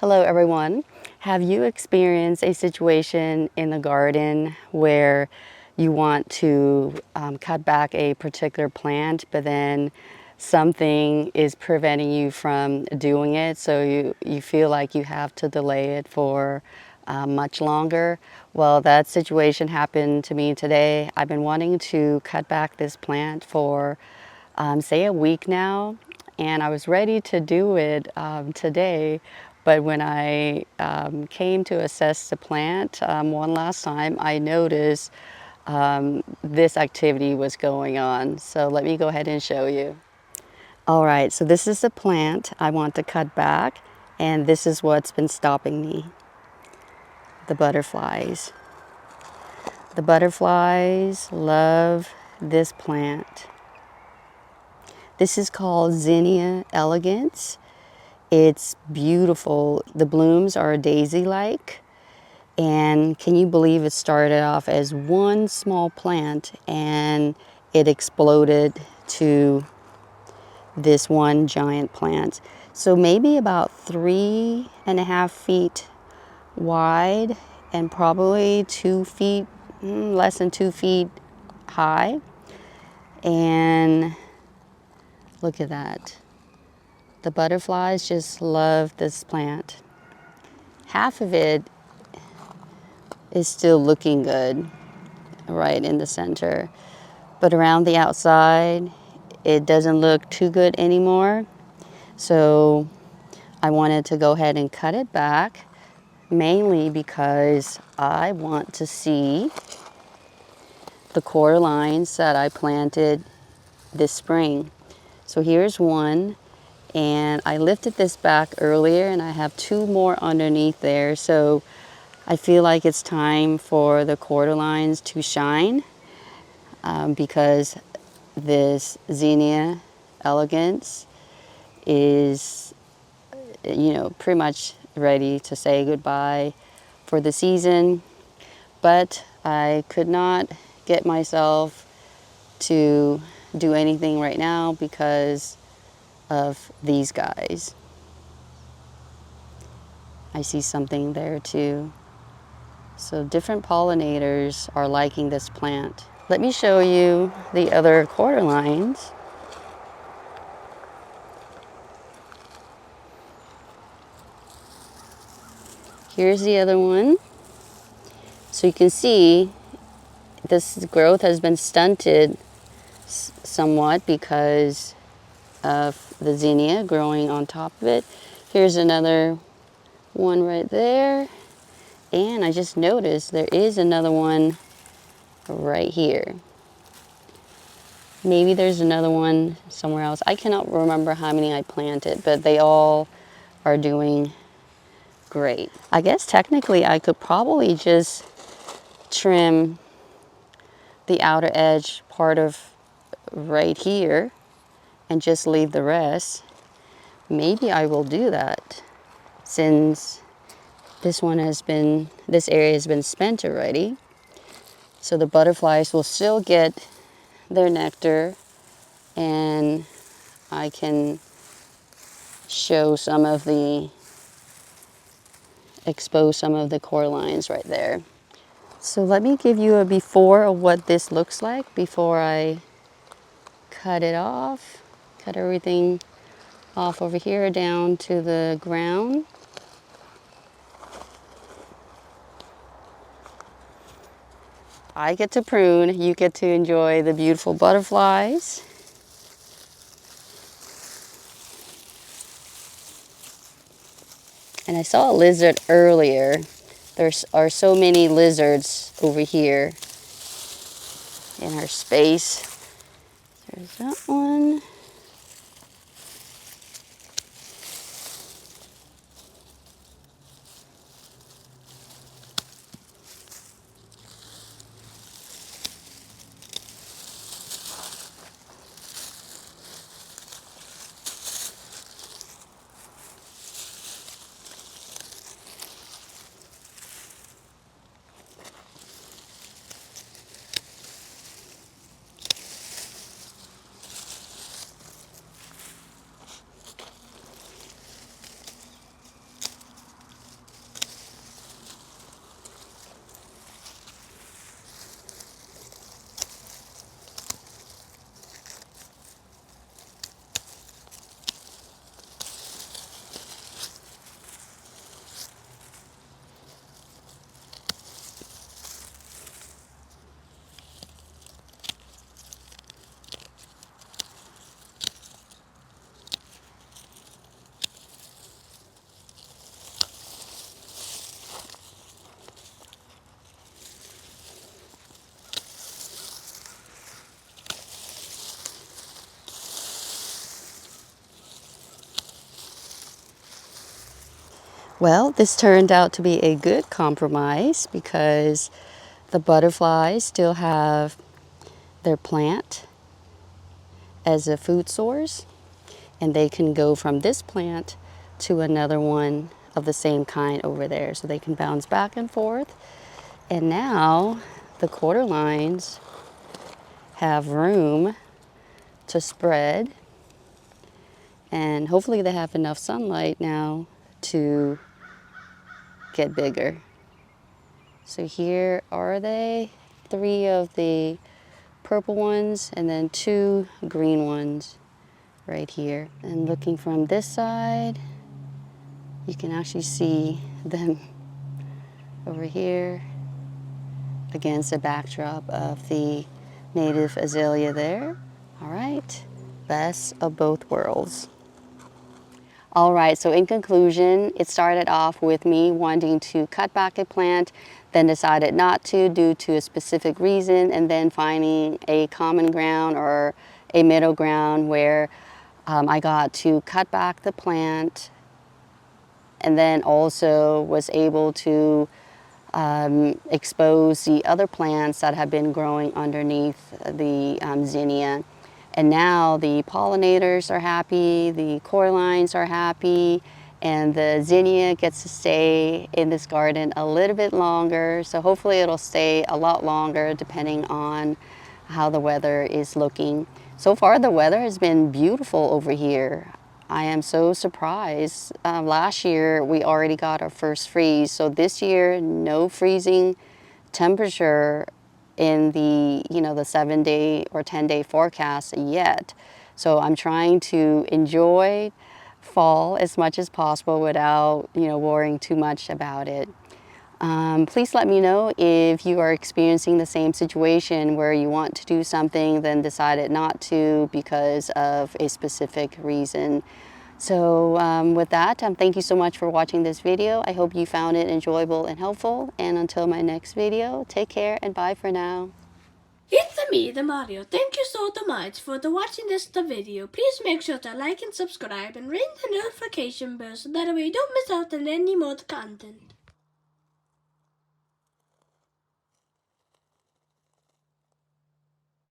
Hello everyone. Have you experienced a situation in the garden where you want to cut back a particular plant, but then something is preventing you from doing it, so you feel like you have to delay it for much longer? Well, that situation happened to me today. I've been wanting to cut back this plant for say a week now, and I was ready to do it today, but when I came to assess the plant one last time, I noticed this activity was going on. So let me go ahead and show you. All right, so this is the plant I want to cut back, and this is what's been stopping me. The butterflies. The butterflies love this plant. This is called Zinnia Elegance. It's beautiful. The blooms are daisy-like. And can you believe it started off as one small plant and it exploded to this one giant plant. So maybe about 3.5 feet wide and probably 2 feet, less than 2 feet high. And look at that. The butterflies just love this plant. Half of it is still looking good right in the center, but around the outside it doesn't look too good anymore. So I wanted to go ahead and cut it back, mainly because I want to see the core lines that I planted this spring. So here's one, and I lifted this back earlier and I have 2 more underneath there. So I feel like it's time for the quarter lines to shine because this Zenia Elegance is, pretty much ready to say goodbye for the season. But I could not get myself to do anything right now because of these guys. I see something there too. So different pollinators are liking this plant. Let me show you the other quarter lines. Here's the other one. So you can see this growth has been stunted somewhat because of the zinnia growing on top of it. Here's another one right there. And I just noticed there is another one right here. Maybe there's another one somewhere else. I cannot remember how many I planted, but they all are doing great. I guess technically I could probably just trim the outer edge part of right here and just leave the rest. Maybe I will do that since this area has been spent already. So the butterflies will still get their nectar and I can expose some of the core lines right there. So let me give you a before of what this looks like before I cut it off. Cut everything off over here down to the ground. I get to prune, you get to enjoy the beautiful butterflies. And I saw a lizard earlier. There are so many lizards over here in our space. There's that one. Well, this turned out to be a good compromise because the butterflies still have their plant as a food source, and they can go from this plant to another one of the same kind over there. So they can bounce back and forth. And now the quarter lines have room to spread, and hopefully they have enough sunlight now to get bigger. So here are they, 3 of the purple ones and then 2 green ones right here. And looking from this side, you can actually see them over here against the backdrop of the native azalea there. All right, best of both worlds. All right, so in conclusion, it started off with me wanting to cut back a plant, then decided not to due to a specific reason, and then finding a common ground or a middle ground where I got to cut back the plant, and then also was able to expose the other plants that have been growing underneath the zinnia. And now the pollinators are happy, the core lines are happy, and the zinnia gets to stay in this garden a little bit longer. So hopefully it'll stay a lot longer depending on how the weather is looking. So far the weather has been beautiful over here. I am so surprised. Last year we already got our first freeze, so this year no freezing temperature in the the 7-day or 10-day forecast yet. So I'm trying to enjoy fall as much as possible without worrying too much about it. Please let me know if you are experiencing the same situation where you want to do something then decided not to because of a specific reason. So with that, thank you so much for watching this video. I hope you found it enjoyable and helpful. And until my next video, take care and bye for now. It's me, the Mario. Thank you so much for watching this video. Please make sure to like and subscribe and ring the notification bell so that way you don't miss out on any more content.